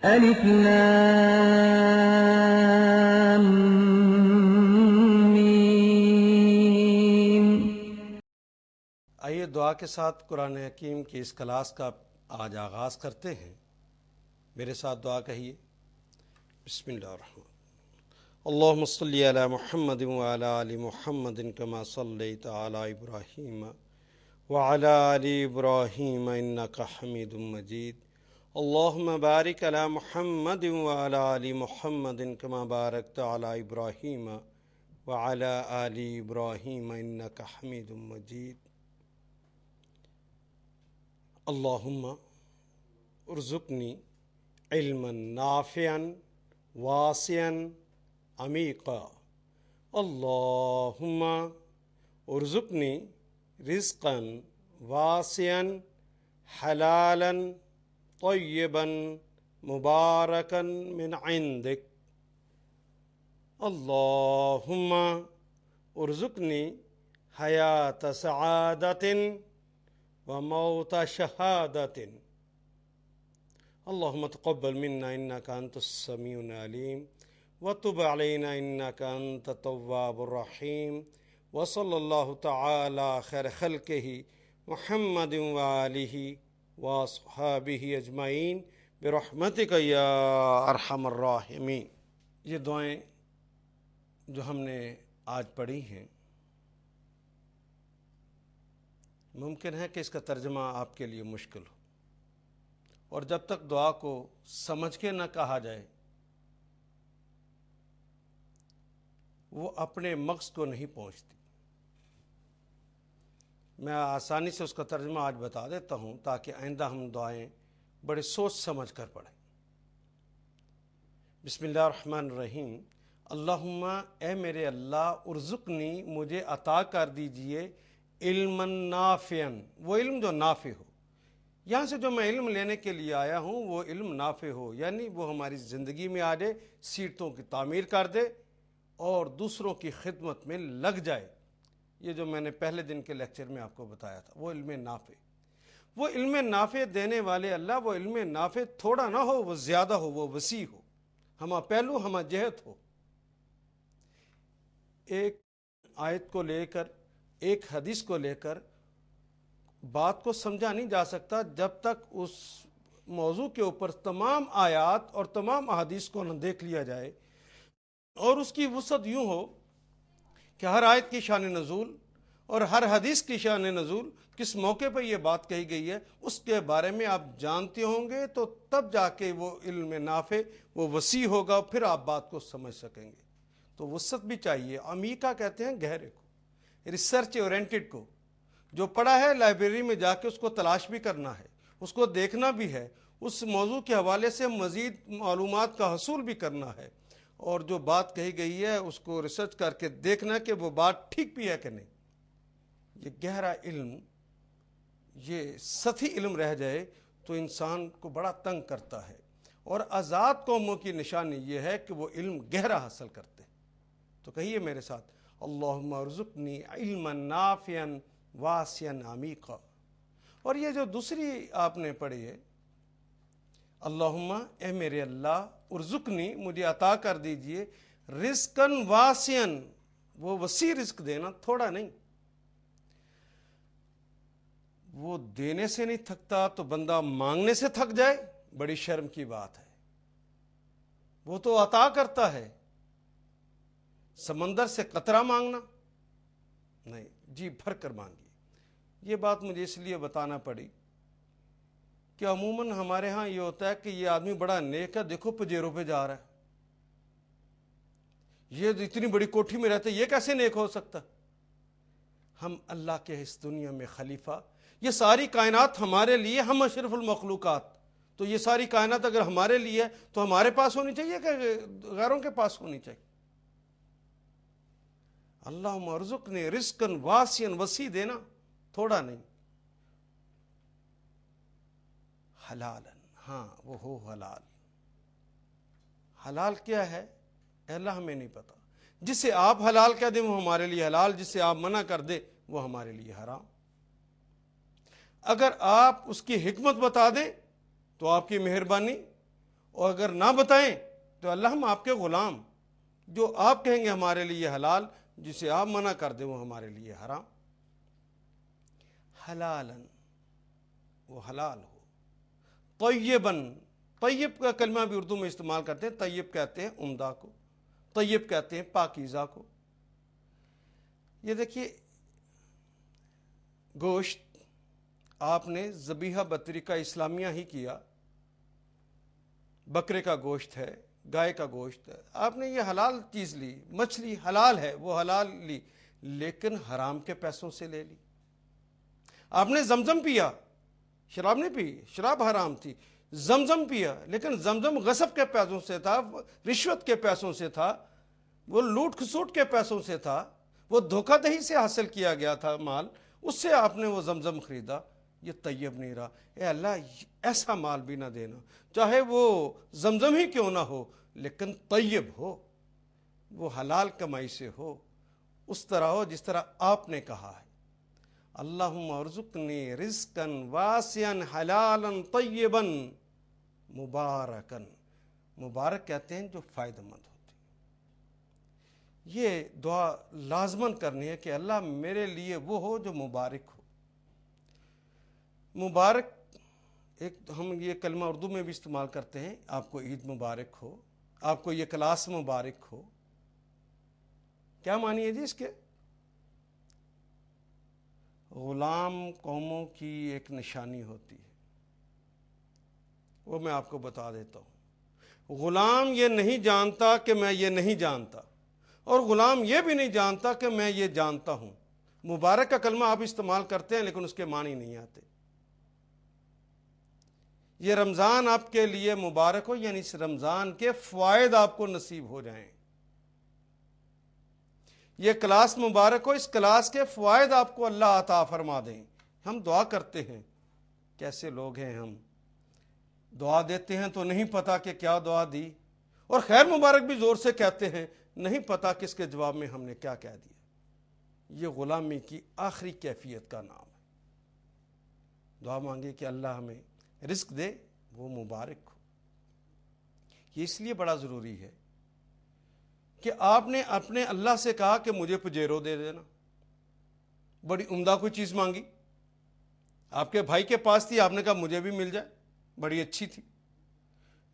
الف لام میم۔ آئیے دعا کے ساتھ قرآن حکیم کی اس کلاس کا آج آغاز کرتے ہیں۔ میرے ساتھ دعا کہیے۔ بسم اللہ الرحمن اللہم صلی علی محمد وعلی آل محمد کما صلیت علی ابراہیم وعلی آل ابراہیم انک حمید مجید۔ اللہم بارک علی محمد وعلی آل محمد کما بارکت علی ابراہیم وعلی آل ابراہیم انک حمید مجید۔ اللہم ارزقنی علما نافعا واسعا عمیقا۔ اللہم ارزقنی رزقا واسعا حلالا طیبا مبارکا من عندک۔ اللہم ارزقنی حیات سعادت وموت شہادت۔ اللہم تقبل منا انک انت السمیع العلیم وتب علینا انک انت التواب الرحیم، وصلی اللہ تعالی خیر خلقہ محمد وآلہ واصحابہ اجمعین برحمتک یا ارحم الراحمین۔ یہ دعائیں جو ہم نے آج پڑھی ہیں، ممکن ہے کہ اس کا ترجمہ آپ کے لیے مشکل ہو، اور جب تک دعا کو سمجھ کے نہ کہا جائے وہ اپنے مقصد کو نہیں پہنچتی۔ میں آسانی سے اس کا ترجمہ آج بتا دیتا ہوں تاکہ آئندہ ہم دعائیں بڑے سوچ سمجھ کر پڑھیں۔ بسم اللہ الرحمن الرحیم۔ اللہم اے میرے اللہ، ارزقنی مجھے عطا کر دیجئے علما نافعا، وہ علم جو نافع ہو۔ یہاں سے جو میں علم لینے کے لیے آیا ہوں وہ علم نافع ہو، یعنی وہ ہماری زندگی میں آ جائے، سیرتوں کی تعمیر کر دے اور دوسروں کی خدمت میں لگ جائے۔ یہ جو میں نے پہلے دن کے لیکچر میں آپ کو بتایا تھا، وہ علم نافع۔ وہ علم نافع دینے والے اللہ، وہ علم نافع تھوڑا نہ ہو، وہ زیادہ ہو، وہ وسیع ہو، ہمہ پہلو ہمہ جہت ہو۔ ایک آیت کو لے کر، ایک حدیث کو لے کر بات کو سمجھا نہیں جا سکتا جب تک اس موضوع کے اوپر تمام آیات اور تمام احادیث کو نہ دیکھ لیا جائے، اور اس کی وسعت یوں ہو کہ ہر آیت کی شان نزول اور ہر حدیث کی شان نزول کس موقع پر یہ بات کہی گئی ہے اس کے بارے میں آپ جانتے ہوں گے، تو تب جا کے وہ علم نافع وہ وسیع ہوگا، پھر آپ بات کو سمجھ سکیں گے۔ تو وسعت بھی چاہیے۔ عمیقہ کہتے ہیں گہرے کو، ریسرچ اورینٹڈ کو۔ جو پڑھا ہے لائبریری میں جا کے اس کو تلاش بھی کرنا ہے، اس کو دیکھنا بھی ہے، اس موضوع کے حوالے سے مزید معلومات کا حصول بھی کرنا ہے، اور جو بات کہی گئی ہے اس کو ریسرچ کر کے دیکھنا کہ وہ بات ٹھیک بھی ہے کہ نہیں۔ یہ گہرا علم، یہ سطحی علم رہ جائے تو انسان کو بڑا تنگ کرتا ہے، اور آزاد قوموں کی نشانی یہ ہے کہ وہ علم گہرا حاصل کرتے ہیں۔ تو کہیے میرے ساتھ، اللہم ارزقنی علما نافعا واسعا عمیقا۔ اور یہ جو دوسری آپ نے پڑھی ہے، اللہم اے میرے اللہ، ارزقنی مجھے عطا کر دیجئے رزقا واسعا، وہ وسیع رزق دینا، تھوڑا نہیں۔ وہ دینے سے نہیں تھکتا تو بندہ مانگنے سے تھک جائے، بڑی شرم کی بات ہے۔ وہ تو عطا کرتا ہے، سمندر سے قطرہ مانگنا نہیں، جی بھر کر مانگیے۔ یہ بات مجھے اس لیے بتانا پڑی کہ عموماً ہمارے ہاں یہ ہوتا ہے کہ یہ آدمی بڑا نیک ہے، دیکھو پجیروں پہ جا رہا ہے، یہ اتنی بڑی کوٹھی میں رہتا ہے، یہ کیسے نیک ہو سکتا؟ ہم اللہ کے اس دنیا میں خلیفہ، یہ ساری کائنات ہمارے لیے، ہم اشرف المخلوقات، تو یہ ساری کائنات اگر ہمارے لیے ہے تو ہمارے پاس ہونی چاہیے کہ غیروں کے پاس ہونی چاہیے؟ اللہم ارزقنی رزقا واسعا، وسیع دینا، تھوڑا نہیں۔ حلالا، ہاں وہ ہو حلال۔ حلال کیا ہے اے اللہ ہمیں نہیں پتا۔ جسے آپ حلال کہہ دیں وہ ہمارے لیے حلال، جسے آپ منع کر دیں وہ ہمارے لیے حرام۔ اگر آپ اس کی حکمت بتا دیں تو آپ کی مہربانی، اور اگر نہ بتائیں تو اللہ ہم آپ کے غلام، جو آپ کہیں گے ہمارے لیے حلال، جسے آپ منع کر دیں وہ ہمارے لیے حرام۔ حلالن، وہ حلال ہو، طیبن، طیب کا کلمہ بھی اردو میں استعمال کرتے ہیں، طیب کہتے ہیں عمدہ کو، طیب کہتے ہیں پاکیزہ کو۔ یہ دیکھیے گوشت آپ نے ذبیحہ بطریقہ اسلامیہ ہی کیا، بکرے کا گوشت ہے، گائے کا گوشت ہے، آپ نے یہ حلال چیز لی، مچھلی حلال ہے وہ حلال لی، لیکن حرام کے پیسوں سے لے لی۔ آپ نے زمزم پیا، شراب نہیں پی، شراب حرام تھی، زمزم پیا، لیکن زمزم غصب کے پیسوں سے تھا، رشوت کے پیسوں سے تھا، وہ لوٹ کھسوٹ کے پیسوں سے تھا، وہ دھوکہ دہی سے حاصل کیا گیا تھا مال، اس سے آپ نے وہ زمزم خریدا، یہ طیب نہیں رہا۔ اے اللہ ایسا مال بھی نہ دینا، چاہے وہ زمزم ہی کیوں نہ ہو لیکن طیب ہو، وہ حلال کمائی سے ہو، اس طرح ہو جس طرح آپ نے کہا ہے۔ اللہم ارزقنی رزقا واسعا حلالا طیبا مبارکا، مبارک کہتے ہیں جو فائدہ مند ہوتے ہیں۔ یہ دعا لازماً کرنی ہے کہ اللہ میرے لیے وہ ہو جو مبارک ہو۔ مبارک ایک ہم یہ کلمہ اردو میں بھی استعمال کرتے ہیں، آپ کو عید مبارک ہو، آپ کو یہ کلاس مبارک ہو۔ کیا معنی ہے جی اس کے؟ غلام قوموں کی ایک نشانی ہوتی ہے، وہ میں آپ کو بتا دیتا ہوں۔ غلام یہ نہیں جانتا کہ میں یہ نہیں جانتا، اور غلام یہ بھی نہیں جانتا کہ میں یہ جانتا ہوں۔ مبارک کا کلمہ آپ استعمال کرتے ہیں لیکن اس کے معنی نہیں آتے۔ یہ رمضان آپ کے لیے مبارک ہو، یعنی اس رمضان کے فوائد آپ کو نصیب ہو جائیں۔ یہ کلاس مبارک ہو، اس کلاس کے فوائد آپ کو اللہ عطا فرما دیں۔ ہم دعا کرتے ہیں، کیسے لوگ ہیں ہم، دعا دیتے ہیں تو نہیں پتا کہ کیا دعا دی، اور خیر مبارک بھی زور سے کہتے ہیں، نہیں پتا کس کے جواب میں ہم نے کیا کہہ دیا۔ یہ غلامی کی آخری کیفیت کا نام ہے۔ دعا مانگے کہ اللہ ہمیں رزق دے، وہ مبارک ہو۔ یہ اس لیے بڑا ضروری ہے کہ آپ نے اپنے اللہ سے کہا کہ مجھے پجیرو دے دینا، بڑی عمدہ کوئی چیز مانگی، آپ کے بھائی کے پاس تھی، آپ نے کہا مجھے بھی مل جائے، بڑی اچھی تھی،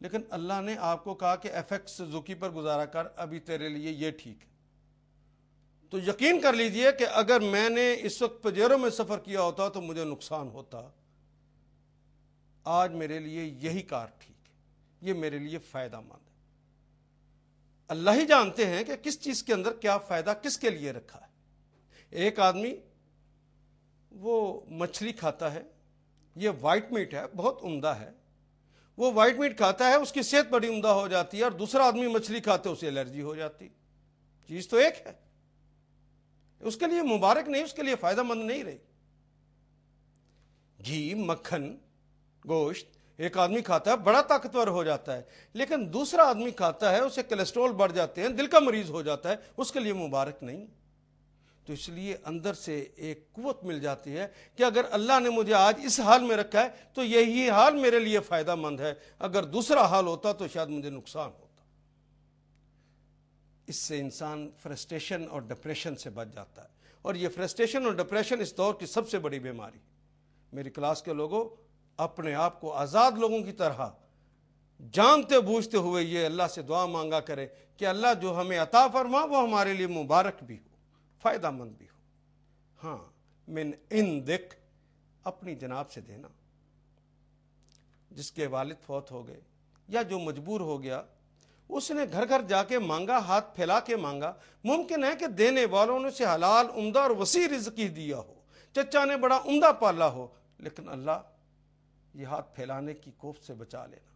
لیکن اللہ نے آپ کو کہا کہ ایف ایکس سوزوکی پر گزارا کر، ابھی تیرے لیے یہ ٹھیک ہے۔ تو یقین کر لیجئے کہ اگر میں نے اس وقت پجیرو میں سفر کیا ہوتا تو مجھے نقصان ہوتا۔ آج میرے لیے یہی کار ٹھیک ہے، یہ میرے لیے فائدہ مند ہے۔ اللہ ہی جانتے ہیں کہ کس چیز کے اندر کیا فائدہ کس کے لیے رکھا ہے۔ ایک آدمی وہ مچھلی کھاتا ہے، یہ وائٹ میٹ ہے، بہت عمدہ ہے، وہ وائٹ میٹ کھاتا ہے، اس کی صحت بڑی عمدہ ہو جاتی ہے، اور دوسرا آدمی مچھلی کھاتے اسے الرجی ہو جاتی۔ چیز تو ایک ہے، اس کے لیے مبارک نہیں، اس کے لیے فائدہ مند نہیں رہی۔ گھی، مکھن، گوشت ایک آدمی کھاتا ہے بڑا طاقتور ہو جاتا ہے، لیکن دوسرا آدمی کھاتا ہے اسے کولیسٹرول بڑھ جاتے ہیں، دل کا مریض ہو جاتا ہے، اس کے لیے مبارک نہیں۔ تو اس لیے اندر سے ایک قوت مل جاتی ہے کہ اگر اللہ نے مجھے آج اس حال میں رکھا ہے تو یہی حال میرے لیے فائدہ مند ہے، اگر دوسرا حال ہوتا تو شاید مجھے نقصان ہوتا۔ اس سے انسان فرسٹریشن اور ڈپریشن سے بچ جاتا ہے، اور یہ فرسٹریشن اور ڈپریشن اس دور کی سب سے بڑی بیماری۔ میری کلاس کے لوگوں، اپنے آپ کو آزاد لوگوں کی طرح جانتے بوجھتے ہوئے یہ اللہ سے دعا مانگا کرے کہ اللہ جو ہمیں عطا فرما وہ ہمارے لیے مبارک بھی ہو، فائدہ مند بھی ہو۔ ہاں، من عندک، اپنی جناب سے دینا۔ جس کے والد فوت ہو گئے یا جو مجبور ہو گیا، اس نے گھر گھر جا کے مانگا، ہاتھ پھیلا کے مانگا۔ ممکن ہے کہ دینے والوں نے اسے حلال، عمدہ اور وسیع رزق ہی دیا ہو، چچا نے بڑا عمدہ پالا ہو، لیکن اللہ یہ ہاتھ پھیلانے کی کوفت سے بچا لینا۔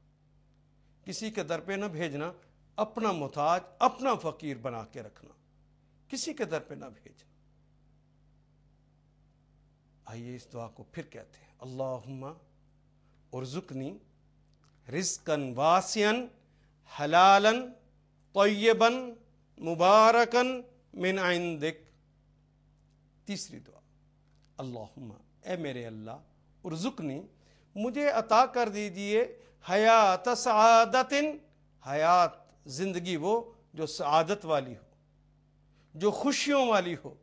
کسی کے در پہ نہ بھیجنا، اپنا محتاج، اپنا فقیر بنا کے رکھنا، کسی کے در پہ نہ بھیجنا۔ آئیے اس دعا کو پھر کہتے ہیں، اللہم ارزقنی رزقا واسعا حلالا طیبا مبارکا من عندک۔ تیسری دعا، اللہم، اے میرے اللہ، ارزقنی، مجھے عطا کر دیجئے حیات سعادت، حیات زندگی وہ جو سعادت والی ہو، جو خوشیوں والی ہو،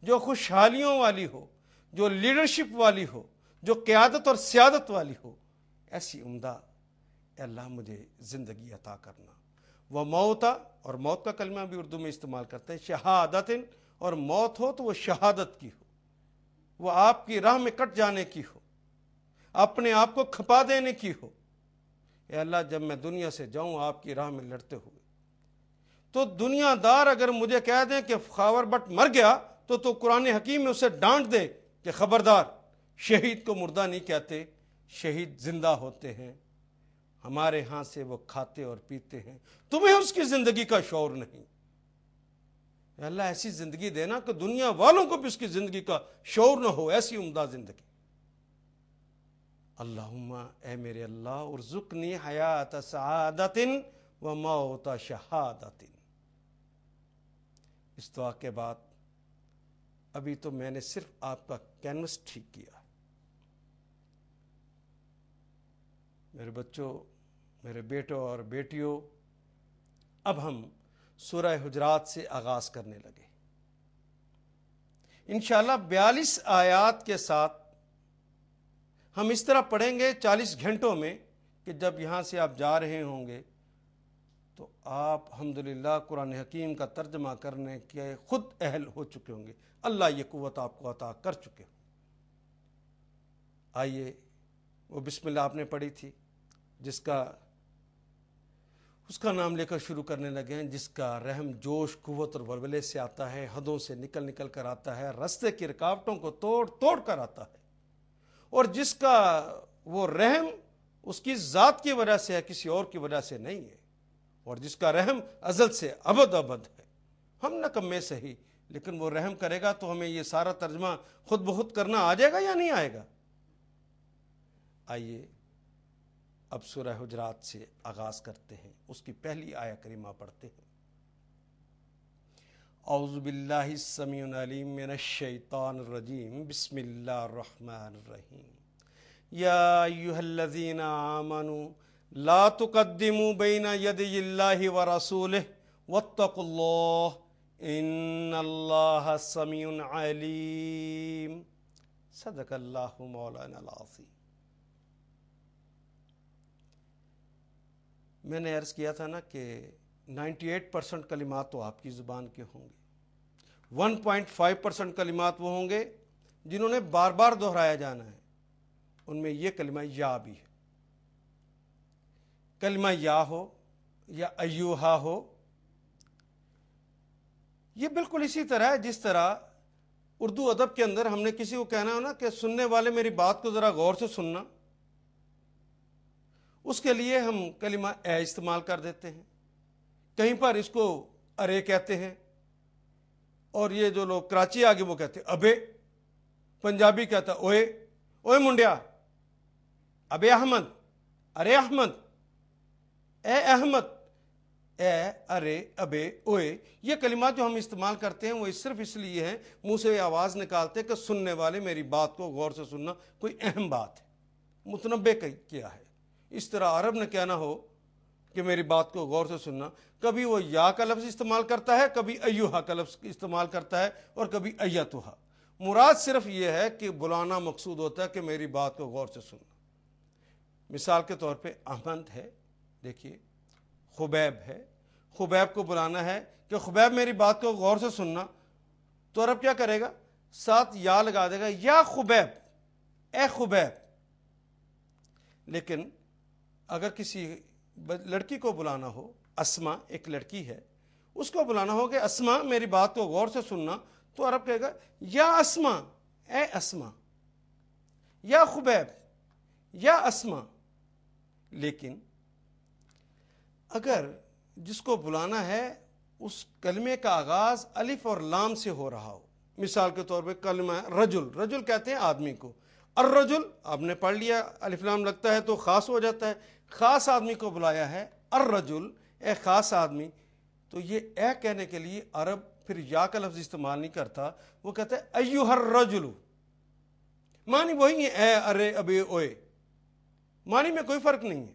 جو خوشحالیوں والی ہو، جو لیڈرشپ والی ہو، جو قیادت اور سیادت والی ہو، ایسی عمدہ اے اللہ مجھے زندگی عطا کرنا۔ وہ موتا، اور موت کا کلمہ بھی اردو میں استعمال کرتے ہیں، شہادت، اور موت ہو تو وہ شہادت کی ہو، وہ آپ کی راہ میں کٹ جانے کی ہو، اپنے آپ کو کھپا دینے کی ہو۔ اے اللہ جب میں دنیا سے جاؤں آپ کی راہ میں لڑتے ہوئے، تو دنیا دار اگر مجھے کہہ دیں کہ خاور بٹ مر گیا تو قرآن حکیم میں اسے ڈانٹ دے کہ خبردار، شہید کو مردہ نہیں کہتے، شہید زندہ ہوتے ہیں، ہمارے ہاں سے وہ کھاتے اور پیتے ہیں، تمہیں اس کی زندگی کا شعور نہیں۔ اے اللہ ایسی زندگی دینا کہ دنیا والوں کو بھی اس کی زندگی کا شعور نہ ہو، ایسی عمدہ زندگی۔ اللہم، اے میرے اللہ، ارزقنی حیات سعادت و موت شہادت۔ اس دعا کے بعد ابھی تو میں نے صرف آپ کا کینوس ٹھیک کیا۔ میرے بچوں، میرے بیٹوں اور بیٹیوں، اب ہم سورہ حجرات سے آغاز کرنے لگے۔ انشاءاللہ 42 آیات کے ساتھ ہم اس طرح پڑھیں گے 40 گھنٹوں میں کہ جب یہاں سے آپ جا رہے ہوں گے تو آپ الحمدللہ قرآن حکیم کا ترجمہ کرنے کے خود اہل ہو چکے ہوں گے، اللہ یہ قوت آپ کو عطا کر چکے ہوں۔ آئیے، وہ بسم اللہ آپ نے پڑھی تھی، اس کا نام لے کر شروع کرنے لگے ہیں، جس کا رحم جوش، قوت اور ولولے سے آتا ہے، حدوں سے نکل نکل کر آتا ہے، راستے کی رکاوٹوں کو توڑ توڑ کر آتا ہے، اور جس کا وہ رحم اس کی ذات کی وجہ سے ہے، کسی اور کی وجہ سے نہیں ہے، اور جس کا رحم ازل سے ابد ابد ہے۔ ہم نکمے سے ہی، لیکن وہ رحم کرے گا تو ہمیں یہ سارا ترجمہ خود بخود کرنا آ جائے گا یا نہیں آئے گا؟ آئیے اب سورہ حجرات سے آغاز کرتے ہیں، اس کی پہلی آیہ کریمہ پڑھتے ہیں۔ اعوذ باللہ السمیع العلیم من الشیطان الرجیم، بسم اللہ الرحمن الرحیم۔ یا ایھا الذین آمنوا لا تقدموا بین یدی اللہ ورسولہ واتقوا اللہ ان اللہ سمیع علیم۔ صدق اللہ مولانا العظیم۔ میں نے عرض کیا تھا نا کہ 98% کلمات تو آپ کی زبان کے ہوں گے، 1.5% کلمات وہ ہوں گے جنہوں نے بار بار دہرایا جانا ہے، ان میں یہ کلمہ یا بھی ہے۔ کلمہ یا ہو یا ایوہا ہو، یہ بالکل اسی طرح ہے جس طرح اردو ادب کے اندر ہم نے کسی کو کہنا ہو نا کہ سننے والے میری بات کو ذرا غور سے سننا، اس کے لیے ہم کلمہ اے استعمال کر دیتے ہیں، کہیں پر اس کو ارے کہتے ہیں، اور یہ جو لوگ کراچی آگے وہ کہتے ہیں ابے، پنجابی کہتا ہے اوئے، اوئے منڈیا، ابے احمد، ارے احمد، اے احمد، اے، ارے، ابے، اوئے، یہ کلمات جو ہم استعمال کرتے ہیں وہ صرف اس لیے ہیں، منہ سے آواز نکالتے کہ سننے والے میری بات کو غور سے سننا، کوئی اہم بات ہے، متنبع کیا ہے۔ اس طرح عرب نے کہنا ہو کہ میری بات کو غور سے سننا، کبھی وہ یا کا لفظ استعمال کرتا ہے، کبھی ایوہا کا لفظ استعمال کرتا ہے، اور کبھی ایتوہا۔ مراد صرف یہ ہے کہ بلانا مقصود ہوتا ہے کہ میری بات کو غور سے سننا۔ مثال کے طور پہ احمد ہے، دیکھیے خبیب ہے، خبیب کو بلانا ہے کہ خبیب میری بات کو غور سے سننا، تو عرب کیا کرے گا؟ ساتھ یا لگا دے گا، یا خبیب، اے خبیب۔ لیکن اگر کسی لڑکی کو بلانا ہو، اسما ایک لڑکی ہے، اس کو بلانا ہو کہ اسما میری بات کو غور سے سننا، تو عرب کہے گا یا اسما، اے اسما، یا خبیب، یا اسما۔ لیکن اگر جس کو بلانا ہے اس کلمے کا آغاز الف اور لام سے ہو رہا ہو، مثال کے طور پہ کلمہ رجل، رجل کہتے ہیں آدمی کو، الرجل آپ نے پڑھ لیا، الف لام لگتا ہے تو خاص ہو جاتا ہے، خاص آدمی کو بلایا ہے الرجل، اے خاص آدمی، تو یہ اے کہنے کے لیے عرب پھر یا کا لفظ استعمال نہیں کرتا، وہ کہتا ہے ایھا الرجل، معنی وہی ہے اے، ارے، ابے، اوئے، معنی میں کوئی فرق نہیں ہے۔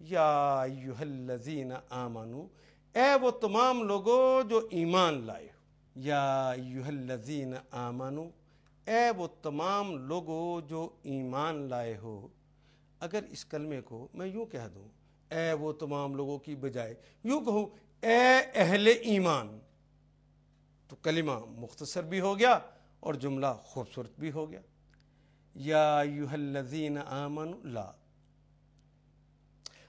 یا ایھا الذین آمنو، اے وہ تمام لوگوں جو ایمان لائے ہو، یا ایھا الذین آمنو، اے وہ تمام لوگوں جو ایمان لائے ہو۔ اگر اس کلمے کو میں یوں کہہ دوں، اے وہ تمام لوگوں کی بجائے یوں کہوں اے اہل ایمان، تو کلمہ مختصر بھی ہو گیا اور جملہ خوبصورت بھی ہو گیا۔ یا ایھا الذین آمنوا لا۔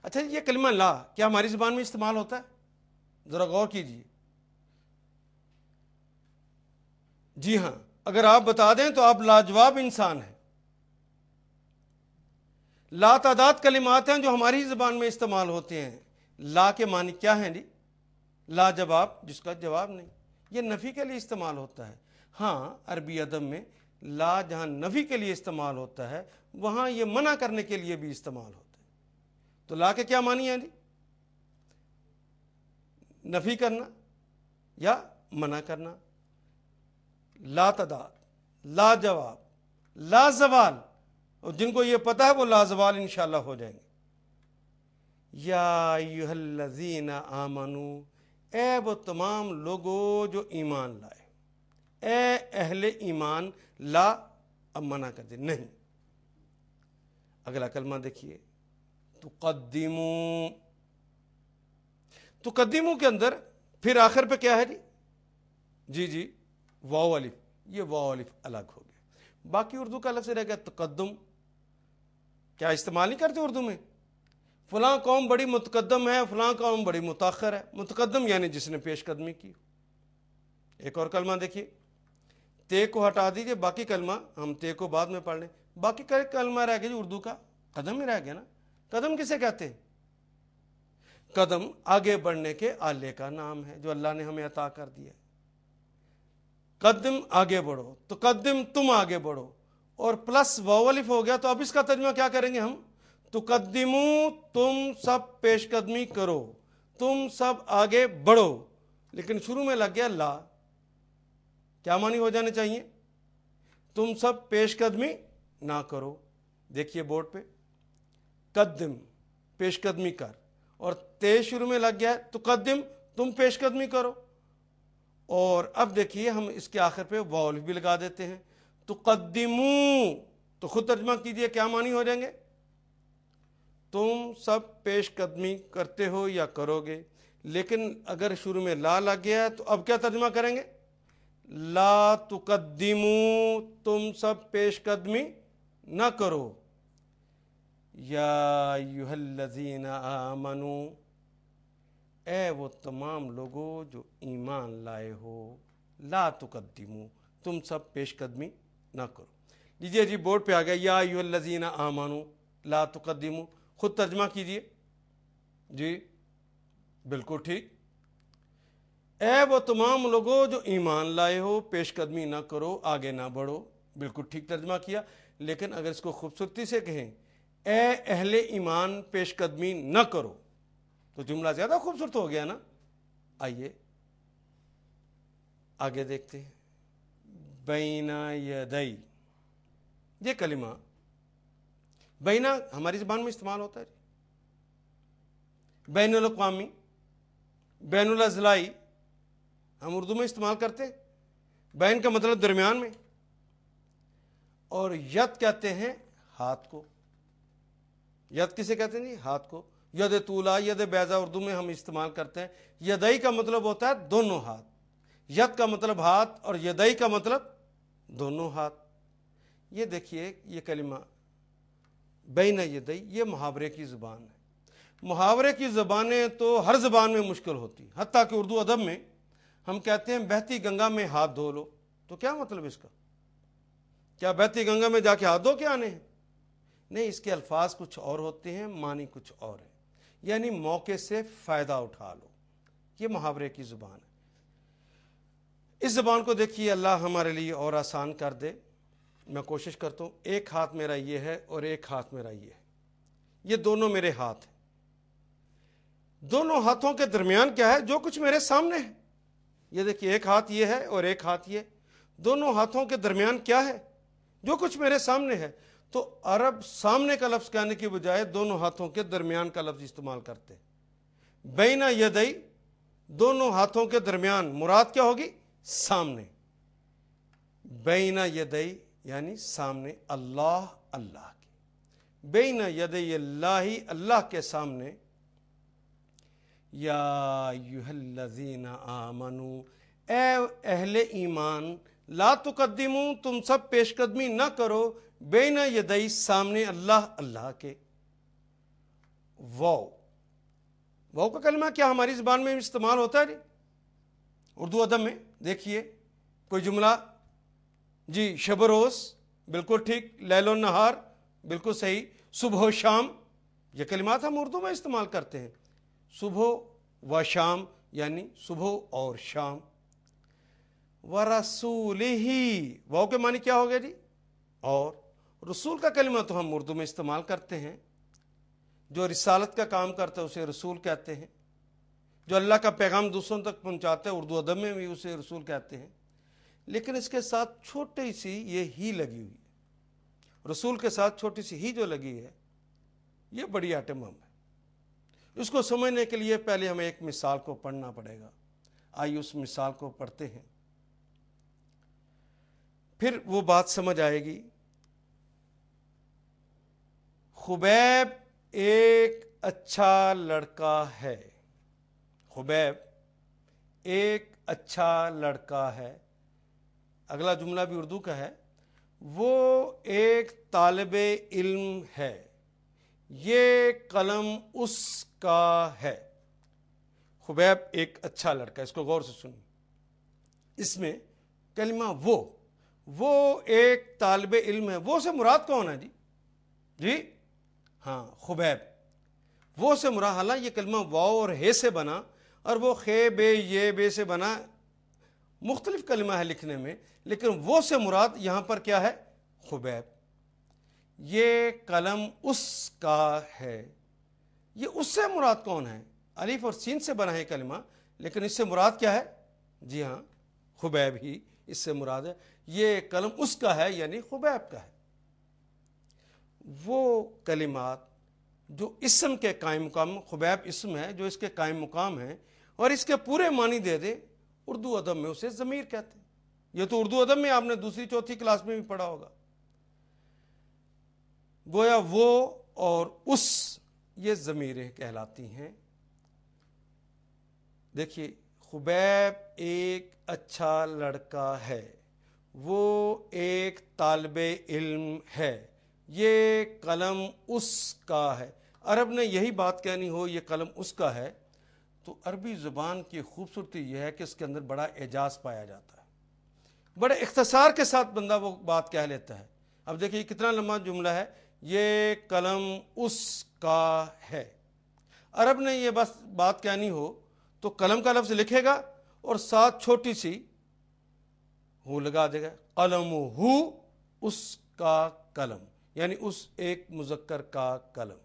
اچھا یہ کلمہ لا کیا ہماری زبان میں استعمال ہوتا ہے؟ ذرا غور کیجیے۔ جی ہاں، اگر آپ بتا دیں تو آپ لاجواب انسان ہیں۔ لا تعداد کلمات ہیں جو ہماری زبان میں استعمال ہوتے ہیں۔ لا کے معنی کیا ہیں جی؟ لا جواب، جس کا جواب نہیں، یہ نفی کے لیے استعمال ہوتا ہے۔ ہاں، عربی ادب میں لا جہاں نفی کے لیے استعمال ہوتا ہے وہاں یہ منع کرنے کے لیے بھی استعمال ہوتا ہے۔ تو لا کے کیا معنی ہے جی؟ نفی کرنا یا منع کرنا۔ لا تعداد، لا جواب، لا زوال، اور جن کو یہ پتہ ہے وہ لا زوال انشاءاللہ ہو جائیں گے۔ یا ایھا الذین آمنو، اے وہ تمام لوگوں جو ایمان لائے، اے اہل ایمان، لا اب منع کر دے نہیں۔ اگلا کلمہ دیکھیے، تقدموا۔ تقدموا کے اندر پھر آخر پہ کیا ہے جی؟ جی واو الف، یہ واو الف الگ ہو گیا، باقی اردو کا الگ سے رہ گیا تقدم۔ کیا استعمال نہیں کرتے اردو میں؟ فلاں قوم بڑی متقدم ہے، فلاں قوم بڑی متاخر ہے۔ متقدم یعنی جس نے پیش قدمی کی۔ ایک اور کلمہ دیکھیے، تے کو ہٹا دیجئے، باقی کلمہ ہم تے کو بعد میں پڑھ لیں۔ باقی کلمہ رہ گیا جو اردو کا قدم ہی رہ گیا نا۔ قدم کسے کہتے ہیں؟ قدم آگے بڑھنے کے آلے کا نام ہے جو اللہ نے ہمیں عطا کر دیا ہے۔ قدم آگے بڑھو، تو قدم تم آگے بڑھو، اور پلس واو الف ہو گیا، تو اب اس کا ترجمہ کیا کریں گے ہم؟ تقدموا، تم سب پیش قدمی کرو، تم سب آگے بڑھو، لیکن شروع میں لگ گیا لا۔ کیا معنی ہو جانے چاہیے؟ تم سب پیش قدمی نہ کرو۔ دیکھیے بورڈ پہ، قدم پیش قدمی کر، اور تے شروع میں لگ گیا ہے، تقدم تم پیش قدمی کرو، اور اب دیکھیے ہم اس کے آخر پہ واو الف بھی لگا دیتے ہیں، تقدموا، تو خود ترجمہ کیجئے کیا معنی ہو جائیں گے؟ تم سب پیش قدمی کرتے ہو یا کرو گے، لیکن اگر شروع میں لا لگ گیا ہے تو اب کیا ترجمہ کریں گے؟ لا تقدموا، تم سب پیش قدمی نہ کرو۔ یا ایھا الذین آمنو، اے وہ تمام لوگوں جو ایمان لائے ہو، لا تقدموا، تم سب پیش قدمی نہ کرو۔ لیجیے جی بورڈ پہ آ گیا، یا ایھا الذین آمنو لا تقدموا، خود ترجمہ کیجئے۔ جی بالکل ٹھیک، اے وہ تمام لوگوں جو ایمان لائے ہو، پیش قدمی نہ کرو، آگے نہ بڑھو، بالکل ٹھیک ترجمہ کیا۔ لیکن اگر اس کو خوبصورتی سے کہیں، اے اہل ایمان پیش قدمی نہ کرو، تو جملہ زیادہ خوبصورت ہو گیا نا۔ آئیے آگے دیکھتے ہیں، بین یدی، یہ کلمہ بینا ہماری زبان میں استعمال ہوتا ہے، بین الاقوامی، بین الاضلاعی ہم اردو میں استعمال کرتے ہیں۔ بین کا مطلب درمیان میں، اور ید کہتے ہیں ہاتھ کو۔ ید کسے کہتے ہیں جی؟ ہاتھ کو۔ ید طولا، ید بیضا اردو میں ہم استعمال کرتے ہیں۔ یدئی کا مطلب ہوتا ہے دونوں ہاتھ، ید کا مطلب ہاتھ اور یدئی کا مطلب دونوں ہاتھ۔ یہ دیکھیے یہ کلمہ بین یدئی، یہ محاورے کی زبان ہے۔ محاورے کی زبانیں تو ہر زبان میں مشکل ہوتی، حتیٰ کہ اردو ادب میں ہم کہتے ہیں بہتی گنگا میں ہاتھ دھو لو، تو کیا مطلب اس کا؟ کیا بہتی گنگا میں جا کے ہاتھ دھو کے آنے ہیں؟ نہیں، اس کے الفاظ کچھ اور ہوتے ہیں، معنی کچھ اور ہے، یعنی موقع سے فائدہ اٹھا لو۔ یہ محاورے کی زبان ہے۔ اس زبان کو دیکھیے اللہ ہمارے لیے اور آسان کر دے۔ میں کوشش کرتا ہوں، ایک ہاتھ میرا یہ ہے اور ایک ہاتھ میرا یہ ہے، یہ دونوں میرے ہاتھ ہیں۔ دونوں ہاتھوں کے درمیان کیا ہے؟ جو کچھ میرے سامنے ہے۔ یہ دیکھیے ایک ہاتھ یہ ہے اور ایک ہاتھ یہ، دونوں ہاتھوں کے درمیان کیا ہے؟ جو کچھ میرے سامنے ہے۔ تو عرب سامنے کا لفظ کہنے کی بجائے دونوں ہاتھوں کے درمیان کا لفظ استعمال کرتے ہیں۔ بین یدئی، دونوں ہاتھوں کے درمیان، مراد کیا ہوگی؟ سامنے۔ بین یدئی یعنی سامنے اللہ، اللہ کے، بین یدئی اللہ، اللہ کے سامنے۔ یا ایھا الذین آمنوا، اے اہل ایمان، لا تقدموا، تم سب پیش قدمی نہ کرو، بین یدئی، سامنے اللہ، اللہ کے۔ واو، واو کا کلمہ کیا ہماری زبان میں استعمال ہوتا ہے جی؟ اردو ادب میں دیکھیے کوئی جملہ، جی شب و روز، بالکل ٹھیک، لیل و نہار، بالکل صحیح، صبح و شام، یہ کلمات ہم اردو میں استعمال کرتے ہیں، صبح و شام یعنی صبح اور شام۔ وَرَسُولِهِ، واو کے معنی کیا ہو گیا جی؟ اور رسول کا کلمہ تو ہم اردو میں استعمال کرتے ہیں، جو رسالت کا کام کرتا ہے اسے رسول کہتے ہیں، جو اللہ کا پیغام دوسروں تک پہنچاتا ہے اردو ادب میں بھی اسے رسول کہتے ہیں، لیکن اس کے ساتھ چھوٹی سی یہ ہی لگی ہوئی ہے، رسول کے ساتھ چھوٹی سی ہی جو لگی ہے یہ بڑی ایٹم بم ہے۔ اس کو سمجھنے کے لیے پہلے ہمیں ایک مثال کو پڑھنا پڑے گا، آئیے اس مثال کو پڑھتے ہیں، پھر وہ بات سمجھ آئے گی۔ خبیب ایک اچھا لڑکا ہے، خبیب ایک اچھا لڑکا ہے، اگلا جملہ بھی اردو کا ہے، وہ ایک طالب علم ہے، یہ قلم اس کا ہے۔ خبیب ایک اچھا لڑکا، اس کو غور سے سنیں، اس میں کلمہ وہ ایک طالب علم ہے، وہ سے مراد کون ہے جی؟ جی ہاں، خبیب، وہ سے مراد، حالانکہ یہ کلمہ واو اور ہے سے بنا، اور وہ خے بے یہ بے سے بنا، مختلف کلمہ ہے لکھنے میں، لیکن وہ سے مراد یہاں پر کیا ہے؟ خبیب۔ یہ قلم اس کا ہے، یہ اس سے مراد کون ہے؟ الف اور سین سے بنا ہے کلمہ، لیکن اس سے مراد کیا ہے؟ جی ہاں، خبیب ہی اس سے مراد ہے۔ یہ قلم اس کا ہے یعنی خبیب کا ہے۔ وہ کلمات جو اسم کے قائم مقام، خبیب اسم ہے جو اس کے قائم مقام ہے اور اس کے پورے معنی دے دے، اردو ادب میں اسے ضمیر کہتے ہیں۔ یہ تو اردو ادب میں آپ نے دوسری چوتھی کلاس میں بھی پڑھا ہوگا۔ گویا وہ اور اس، یہ ضمیریں کہلاتی ہیں۔ دیکھیے، خبیب ایک اچھا لڑکا ہے، وہ ایک طالب علم ہے، یہ قلم اس کا ہے۔ عرب نے یہی بات کہنی ہو یہ قلم اس کا ہے، تو عربی زبان کی خوبصورتی یہ ہے کہ اس کے اندر بڑا اعجاز پایا جاتا ہے، بڑے اختصار کے ساتھ بندہ وہ بات کہہ لیتا ہے۔ اب دیکھیے کتنا لمبا جملہ ہے، یہ قلم اس کا ہے۔ عرب نے یہ بس بات کہنی ہو تو قلم کا لفظ لکھے گا اور ساتھ چھوٹی سی ہو لگا دے گا، قلم ہو، اس کا قلم، یعنی اس ایک مذکر کا قلم۔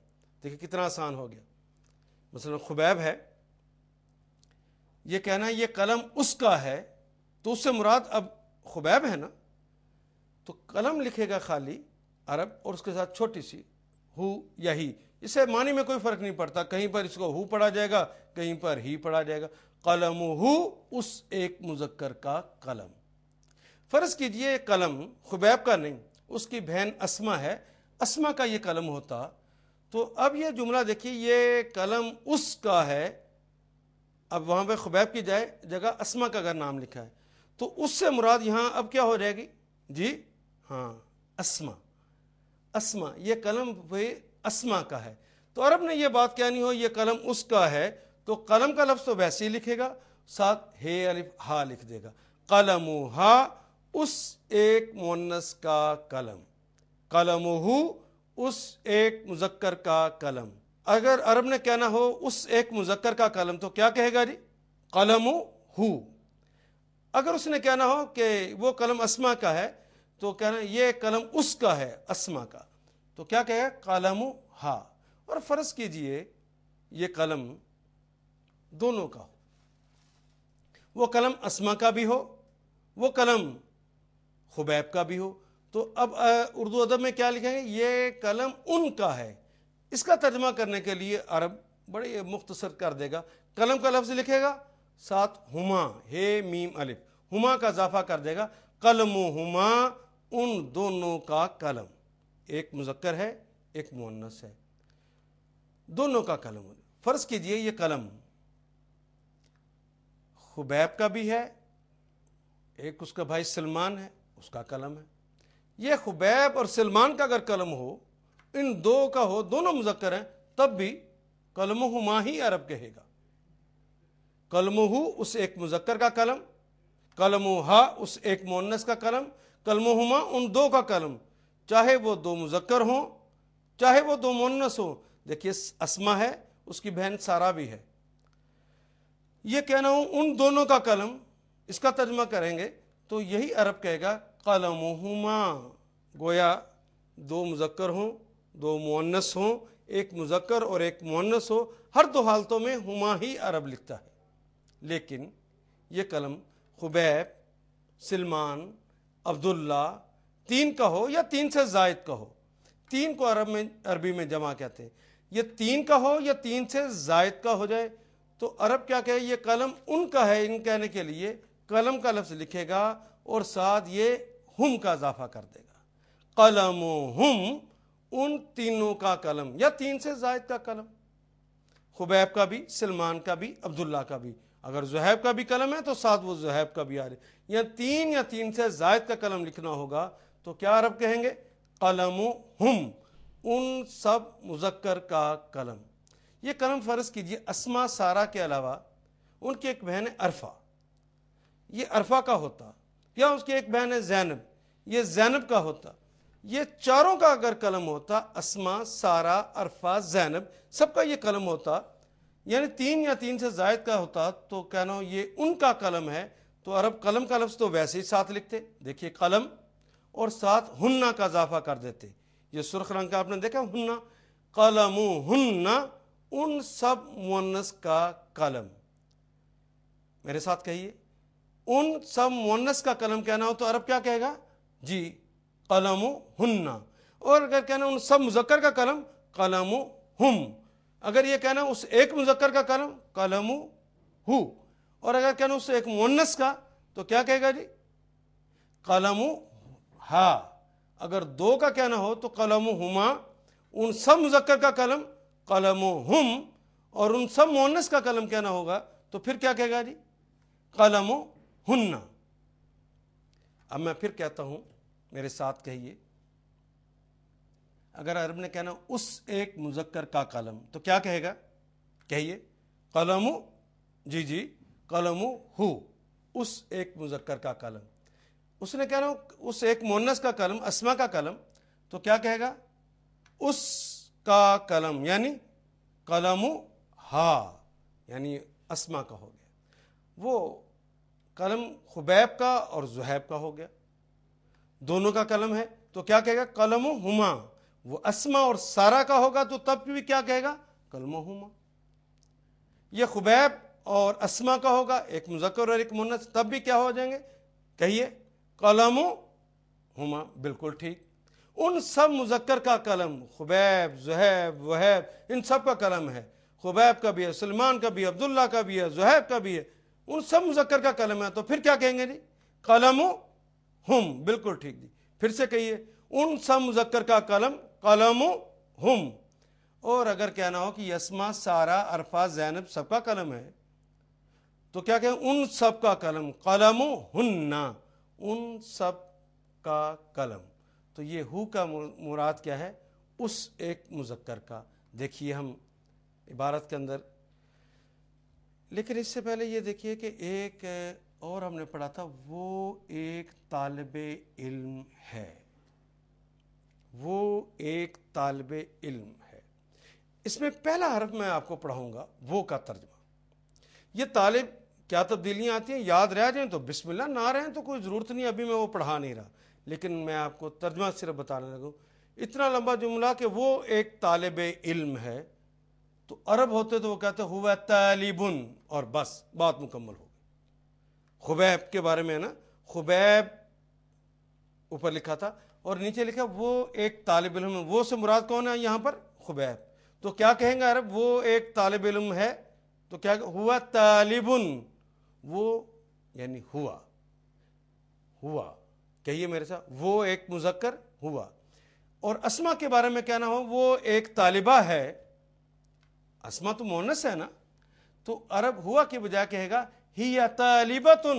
دیکھیں کتنا آسان ہو گیا۔ مثلا خبیب ہے، یہ کہنا ہے یہ قلم اس کا ہے، تو اس سے مراد اب خبیب ہے نا، تو قلم لکھے گا خالی عرب اور اس کے ساتھ چھوٹی سی ہو یا ہی، اس سے معنی میں کوئی فرق نہیں پڑتا، کہیں پر اس کو ہو پڑھا جائے گا، کہیں پر ہی پڑھا جائے گا۔ قلم ہو، اس ایک مذکر کا قلم۔ فرض کیجئے قلم خبیب کا نہیں، اس کی بہن اسما ہے، اسما کا یہ قلم ہوتا، تو اب یہ جملہ دیکھیے، یہ قلم اس کا ہے، اب وہاں پہ خبیب کی جگہ اسما کا اگر نام لکھا ہے تو اس سے مراد یہاں اب کیا ہو جائے گی؟ جی ہاں، اسما، اسما، یہ قلم بھی اسما کا ہے۔ تو عرب نے یہ بات کہنی ہو یہ قلم اس کا ہے، تو قلم کا لفظ تو ویسے ہی لکھے گا، ساتھ ہے الف ہا لکھ دے گا، قلم ہا، اس ایک مؤنث کا قلم، قلم ہو، اس ایک مذکر کا قلم۔ اگر عرب نے کہنا ہو اس ایک مذکر کا قلم تو کیا کہے گا جی؟ قلم ہو۔ اگر اس نے کہنا ہو کہ وہ قلم اسما کا ہے تو کہنا یہ قلم اس کا ہے، اسما کا، تو کیا کہے گا؟ قلم ہا۔ اور فرض کیجئے یہ قلم دونوں کا ہو، وہ قلم اسما کا بھی ہو، وہ قلم خبیب کا بھی ہو، تو اب اردو ادب میں کیا لکھیں گے؟ یہ قلم ان کا ہے. اس کا ترجمہ کرنے کے لیے عرب بڑے مختصر کر دے گا. قلم کا لفظ لکھے گا، ساتھ ہما، ہے میم الف، ہما کا اضافہ کر دے گا. قلم ہما، ان دونوں کا قلم. ایک مذکر ہے، ایک مؤنث ہے، دونوں کا قلم. فرض کیجئے یہ قلم خبیب کا بھی ہے، ایک اس کا بھائی سلمان ہے، اس کا قلم ہے. یہ خبیب اور سلمان کا اگر قلم ہو، ان دو کا ہو، دونوں مذکر ہیں، تب بھی قلمہما ہی عرب کہے گا. قلمہ اس ایک مذکر کا قلم، قلمہا اس ایک مؤنث کا قلم، قلمہما ان دو کا قلم، چاہے وہ دو مذکر ہوں چاہے وہ دو مؤنث ہوں. دیکھیے اسما ہے، اس کی بہن سارا بھی ہے. یہ کہنا ہوں ان دونوں کا قلم، اس کا ترجمہ کریں گے تو یہی عرب کہے گا قلمہما. گویا دو مذکر ہوں، دو مؤنث ہوں، ایک مذکر اور ایک مؤنث ہو، ہر دو حالتوں میں ہما ہی عرب لکھتا ہے. لیکن یہ قلم خبیب، سلمان، عبداللہ تین کا ہو یا تین سے زائد کا ہو، تین کو عربی میں جمع کہتے ہیں. یہ تین کا ہو یا تین سے زائد کا ہو جائے تو عرب کیا کہے؟ یہ قلم ان کا ہے. ان کہنے کے لیے قلم کا لفظ لکھے گا اور ساتھ یہ ہم کا اضافہ کر دے گا. قلمہم، ان تینوں کا قلم یا تین سے زائد کا قلم، خبیب کا بھی، سلمان کا بھی، عبداللہ کا بھی. اگر زہیب کا بھی قلم ہے تو ساتھ وہ زہیب کا بھی آ رہے. یا تین سے زائد کا قلم لکھنا ہوگا تو کیا عرب کہیں گے؟ قلمہم، ان سب مذکر کا قلم. یہ قلم فرض کیجئے اسما سارا کے علاوہ ان کی ایک بہن ہے عرفہ، یہ عرفہ کا ہوتا، یا اس کی ایک بہن ہے زینب، یہ زینب کا ہوتا. یہ چاروں کا اگر قلم ہوتا، اسما، سارا، عرفہ، زینب، سب کا یہ قلم ہوتا، یعنی تین یا تین سے زائد کا ہوتا، تو کہنا یہ ان کا قلم ہے. تو عرب قلم کا لفظ تو ویسے ہی ساتھ لکھتے. دیکھیے قلم اور ساتھ ہننا کا اضافہ کر دیتے. یہ سرخ رنگ کا آپ نے دیکھا ہننا، قلمہن، ان سب مؤنث کا قلم. میرے ساتھ کہیے، ان سب مؤنث کا قلم کہنا ہو تو عرب کیا کہے گا؟ جی قلمہن. اور اگر کہنا ان سب مذکر کا قلم، قلمہم. اگر یہ کہنا اس ایک مذکر کا قلم، قلمہ. اور اگر کہنا اس ایک مؤنث کا تو کیا کہے گا جی؟ قلمہا. اگر دو کا کہنا ہو تو قلمہما، ان سب مذکر کا قلم، قلمہم. اور ان سب مؤنث کا قلم کہنا ہوگا تو پھر کیا کہے گا جی؟ قلمہن. اب میں پھر کہتا ہوں، میرے ساتھ کہیے. اگر عرب نے کہنا اس ایک مذکر کا قلم تو کیا کہے گا؟ کہیے قلم، جی قلمہ، اس ایک مذکر کا قلم. اس نے کہنا اس ایک مؤنث کا قلم، اسما کا قلم، تو کیا کہے گا؟ اس کا قلم، یعنی قلمہا، یعنی اسما کا ہو گیا. وہ قلم خبیب کا اور زہیب کا ہو گیا، دونوں کا قلم ہے تو کیا کہے گا؟ قلمہما. وہ اسما اور سارا کا ہوگا تو تب بھی کیا کہے گا؟ قلمہما. یہ خبیب اور اسما کا ہوگا، ایک مذکر اور ایک مؤنث، تب بھی کیا ہو جائیں گے؟ کہیے قلمہما. بالکل ٹھیک. ان سب مذکر کا قلم، خبیب، زہیب، وہیب، ان سب کا قلم ہے. خبیب کا بھی ہے، سلمان کا بھی ہے، عبداللہ کا بھی ہے، زہیب کا بھی ہے، ان سب مذکر کا قلم ہے. تو پھر کیا کہیں گے جی؟ قلمہم. بالکل ٹھیک جی. پھر سے کہیے ان سب مذکر کا قلم، قلمہم. اور اگر کہنا ہو کہ اسما، سارا، عرفہ، زینب سب کا قلم ہے تو کیا کہیں؟ ان سب کا قلم، قلمہن، ان سب کا قلم. تو یہ ہو کا مراد کیا ہے؟ اس ایک مذکر کا. دیکھیے ہم عبارت کے اندر، لیکن اس سے پہلے یہ دیکھیے کہ ایک اور ہم نے پڑھا تھا، وہ ایک طالب علم ہے. وہ ایک طالب علم ہے. اس میں پہلا حرف میں آپ کو پڑھاؤں گا، وہ کا ترجمہ. یہ طالب کیا تبدیلیاں آتی ہیں، یاد رہ جائیں تو بسم اللہ، نہ رہیں تو کوئی ضرورت نہیں، ابھی میں وہ پڑھا نہیں رہا، لیکن میں آپ کو ترجمہ صرف بتانے لگوں. اتنا لمبا جملہ کہ وہ ایک طالب علم ہے، تو عرب ہوتے تو وہ کہتے ہوا طالبن، اور بس بات مکمل ہو گئی. خبیب کے بارے میں نا، خبیب اوپر لکھا تھا، اور نیچے لکھا وہ ایک طالب علم ہے. وہ سے مراد کون ہے یہاں پر؟ خبیب. تو کیا کہیں گے عرب؟ وہ ایک طالب علم ہے تو کیا ہوا طالبن، وہ یعنی ہوا. ہوا کہیے میرے ساتھ، وہ ایک مذکر ہوا. اور اسما کے بارے میں کہنا ہو وہ ایک طالبہ ہے. اسما تو مؤنث ہے نا، تو عرب ہوا کے بجائے کہے گا ہی طالبتن.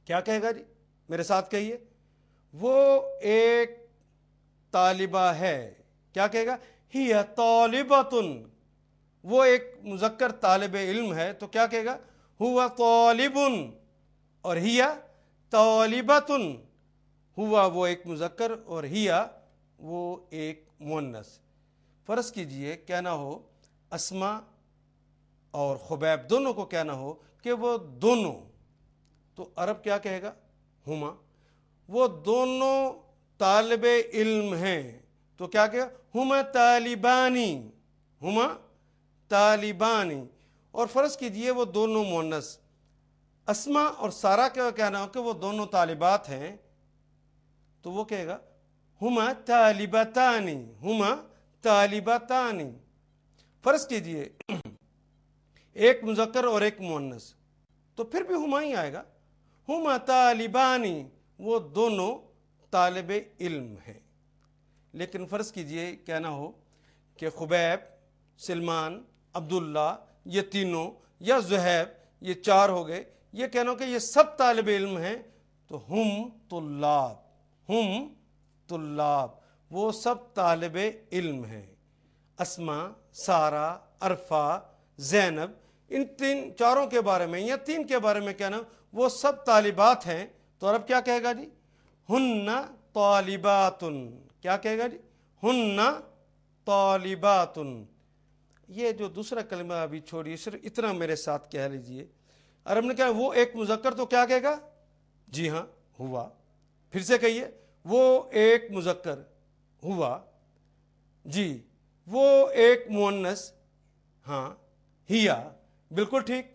کیا کہے گا جی؟ میرے ساتھ کہیے، وہ ایک طالبہ ہے. کیا کہے گا؟ ہی طالبتن. وہ ایک مذکر طالب علم ہے تو کیا کہے گا؟ ہوا طالبن. اور ہی طالبتن، ہوا وہ ایک مذکر اور ہیا وہ ایک مؤنث. فرض کیجئے کہنا ہو اسما اور خبیب دونوں کو کہنا ہو کہ وہ دونوں، تو عرب کیا کہے گا؟ ہما. وہ دونوں طالب علم ہیں تو کیا کہے گا؟ ہما طالبانی. ہما طالبانی. اور فرض کیجئے وہ دونوں مؤنث، اسما اور سارا کا کہنا ہو کہ وہ دونوں طالبات ہیں تو وہ کہے گا ہما طالبتانی. ہما طالبتانی. فرض کیجئے ایک مذکر اور ایک مؤنث تو پھر بھی ہما ہی آئے گا. ہما طالبانی، وہ دونوں طالب علم ہیں. لیکن فرض کیجئے کہنا ہو کہ خبیب، سلمان، عبداللہ، یہ تینوں، یا زہیب، یہ چار ہو گئے، یہ کہنا ہو کہ یہ سب طالب علم ہیں تو ہم طلاب. ہم طلاب، وہ سب طالب علم ہیں. اسما، سارا، عرفہ، زینب، ان تین چاروں کے بارے میں یا تین کے بارے میں کہنا وہ سب طالبات ہیں تو عرب کیا کہے گا جی؟ ہن طالباتن. کیا کہے گا جی؟ ہن طالباتن. یہ جو دوسرا کلمہ ابھی چھوڑیے، صرف اتنا میرے ساتھ کہہ لیجئے. عرب نے کہا وہ ایک مذکر تو کیا کہے گا؟ جی ہاں ہوا. پھر سے کہیے، وہ ایک مذکر ہوا. جی وہ ایک مؤنث، ہاں ہیا، بالکل ٹھیک.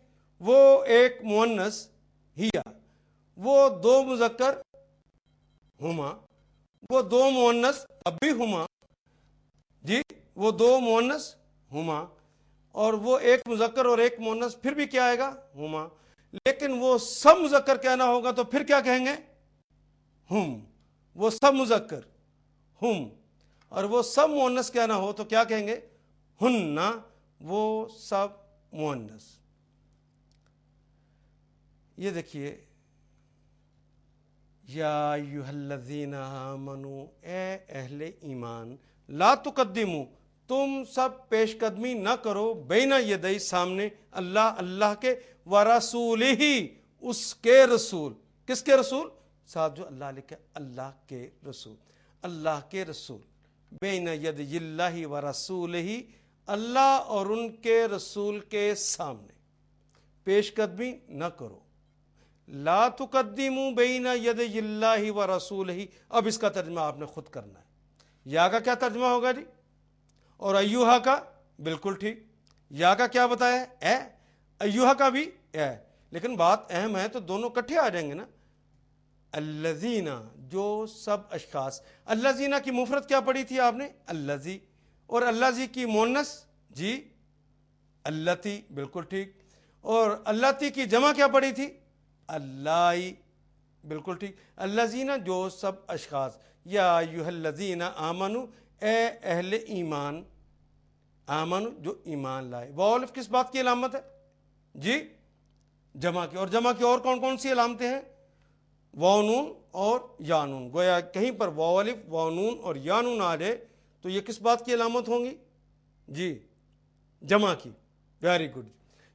وہ ایک مؤنث ہیا. وہ دو مذکر ہما. وہ دو مؤنث اب بھی ہما. جی وہ دو مؤنث ہما. اور وہ ایک مذکر اور ایک مؤنث پھر بھی کیا آئے گا؟ ہما. لیکن وہ سب مذکر کہنا ہوگا تو پھر کیا کہیں گے؟ ہم. وہ سب مذکر ہم. اور وہ سب مؤنث کہنا ہو تو کیا کہیں گے؟ ہن. وہ سب مؤنث. یہ دیکھیے، یا ایھا الذین آمنوا، اے اہل ایمان، لا تقدموا، تم سب پیش قدمی نہ کرو، بین یدئی، سامنے، اللہ کے، ورسولہ، اس کے رسول. کس کے رسول؟ ساتھ جو اللہ لکھے، اللہ کے رسول. اللہ کے رسول، بین یدی اللہ ورسولہ، اللہ اور ان کے رسول کے سامنے پیش قدمی نہ کرو. لا تقدموا بین یدی اللہ ورسولہ. اب اس کا ترجمہ آپ نے خود کرنا ہے. یا کا کیا ترجمہ ہوگا جی؟ اور ایوہا کا؟ بالکل ٹھیک. یا کا کیا بتایا ہے؟ اے. ایوہا کا بھی اے. لیکن بات اہم ہے تو دونوں کٹھے آ جائیں گے نا. الذین، جو سب اشخاص. الذین کی مفرد کیا پڑھی تھی آپ نے؟ الذی. اور الذی کی مؤنث؟ جی اللتی. بالکل ٹھیک. اور اللتی کی جمع کیا پڑھی تھی؟ اللائی. بالکل ٹھیک. الذین، جو سب اشخاص. یا ایھا الذین آمنوا، اے اہل ایمان. آمنوا، جو ایمان لائے. واو الف کس بات کی علامت ہے؟ جی جمع کی. اور جمع کی اور کون کون سی علامتیں ہیں؟ واو نون اور یا نون. گویا کہیں پر واو الف، واو نون اور یا نون آ جائے تو یہ کس بات کی علامت ہوں گی؟ جی جمع کی. Very good.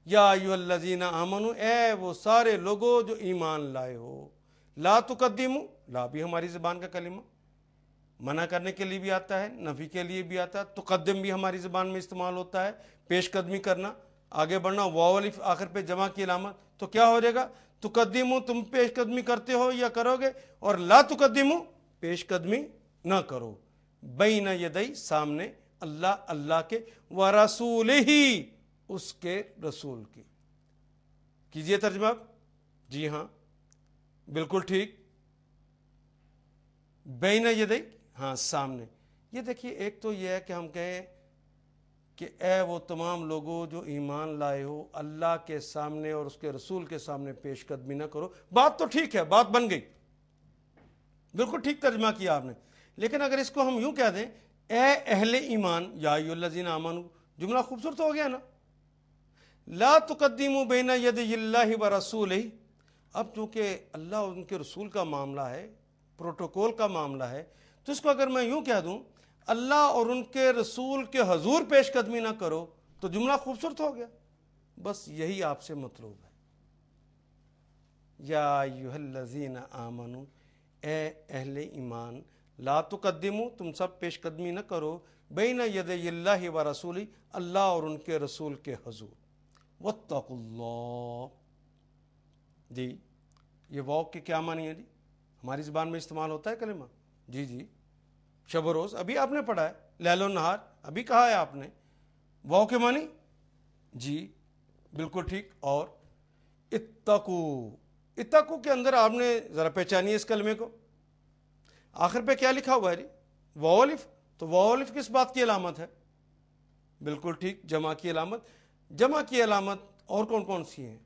یا ایھا الذین آمنوا، اے وہ سارے لوگوں جو ایمان لائے ہو. لا تقدموا، لا بھی ہماری زبان کا کلمہ، منع کرنے کے لیے بھی آتا ہے، نفی کے لیے بھی آتا ہے. تقدم بھی ہماری زبان میں استعمال ہوتا ہے، پیش قدمی کرنا، آگے بڑھنا. واو الف آخر پہ جمع کی علامت تو کیا ہو جائے گا؟ تقدموا، تم پیش قدمی کرتے ہو یا کرو گے. اور لا تقدموا، پیش قدمی نہ کرو. بین یدئی، سامنے، اللہ کے، ورسولہ، اس کے رسول کی. کیجئے ترجمہ. جی ہاں بالکل ٹھیک، بین یدی، ہاں سامنے. یہ دیکھیے ایک تو یہ ہے کہ ہم کہیں کہ اے وہ تمام لوگوں جو ایمان لائے ہو اللہ کے سامنے اور اس کے رسول کے سامنے پیش قدمی نہ کرو. بات تو ٹھیک ہے، بات بن گئی، بالکل ٹھیک ترجمہ کیا آپ نے. لیکن اگر اس کو ہم یوں کہہ دیں اے اہل ایمان یا ایھا الذین آمنوا، جملہ خوبصورت ہو گیا نا. لا تقدموا بین یدی اللہ ورسولہ. اب چونکہ اللہ اور ان کے رسول کا معاملہ ہے، پروٹوکول کا معاملہ ہے، تو اس کو اگر میں یوں کہہ دوں اللہ اور ان کے رسول کے حضور پیش قدمی نہ کرو تو جملہ خوبصورت ہو گیا. بس یہی آپ سے مطلوب ہے. یا ایھا الذین آمنوا، اے اہل ایمان، لا تقدموا، تم سب پیش قدمی نہ کرو، بین یدی اللہ ورسولہ، اللہ اور ان کے رسول کے حضور. واتقوا اللہ. جی یہ واو کے کیا معنی ہے؟ جی ہماری زبان میں استعمال ہوتا ہے کلمہ. جی شب و روز ابھی آپ نے پڑھا ہے، لیل و نہار ابھی کہا ہے آپ نے. واو کے معنی جی بالکل ٹھیک. اور اتقو، اتقو کے اندر آپ نے ذرا پہچانیے اس کلمے کو. آخر پہ کیا لکھا ہوا ہے جی؟ واو الف. تو واو الف کس بات کی علامت ہے؟ بالکل ٹھیک، جمع کی علامت. جمع کی علامت اور کون کون سی ہیں؟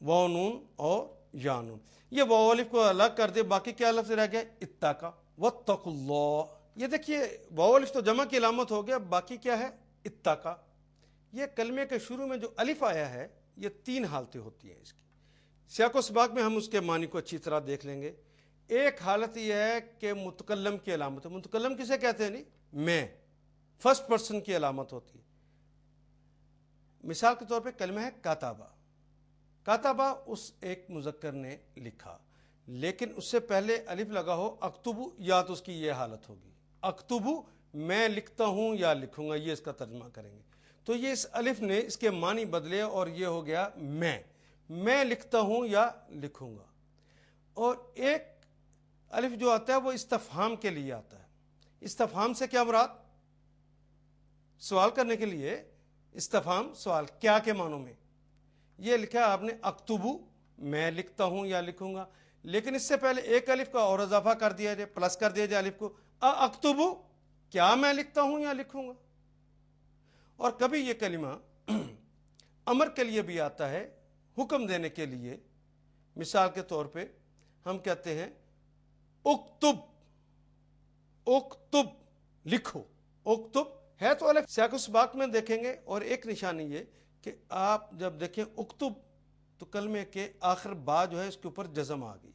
واو نون اور یا نون. یہ واو الف کو الگ کر دے، باقی کیا لفظ رہ گیا؟ اتقا. واتقوا اللہ. یہ دیکھیے واو الف تو جمع کی علامت ہو گیا، باقی کیا ہے؟ اتقا. یہ کلمے کے شروع میں جو الف آیا ہے یہ 3 حالتیں ہوتی ہیں اس کی. سیاق و سباق میں ہم اس کے معنی کو اچھی طرح دیکھ لیں گے. ایک حالت یہ ہے کہ متکلم کی علامت ہے. متکلم کسے کہتے ہیں نہیں؟ میں، فرسٹ پرسن کی علامت ہوتی ہے. مثال کے طور پہ کلمہ ہے کاتبہ. کاتبہ اس ایک مذکر نے لکھا، لیکن اس سے پہلے الف لگا ہو اکتبو، یا تو اس کی یہ حالت ہوگی اکتبو، میں لکھتا ہوں یا لکھوں گا، یہ اس کا ترجمہ کریں گے. تو یہ اس الف نے اس کے معنی بدلے اور یہ ہو گیا میں لکھتا ہوں یا لکھوں گا. اور ایک الف جو آتا ہے وہ استفہام کے لیے آتا ہے. استفہام سے کیا مراد؟ سوال کرنے کے لیے. استفہام سوال، کیا کے معنوں میں. یہ لکھا ہے آپ نے اکتبو، میں لکھتا ہوں یا لکھوں گا، لیکن اس سے پہلے ایک الف کا اور اضافہ کر دیا جائے، پلس کر دیا جائے الف کو، اکتبو، کیا میں لکھتا ہوں یا لکھوں گا. اور کبھی یہ کلمہ امر کے لیے بھی آتا ہے، حکم دینے کے لیے. مثال کے طور پہ ہم کہتے ہیں اکتب، اکتب لکھو. اکتب ہے تو الف. سیاق و سباق میں دیکھیں گے. اور ایک نشانی یہ کہ آپ جب دیکھیں اکتب تو کلمے کے آخر با جو ہے اس کے اوپر جزم آ گئی،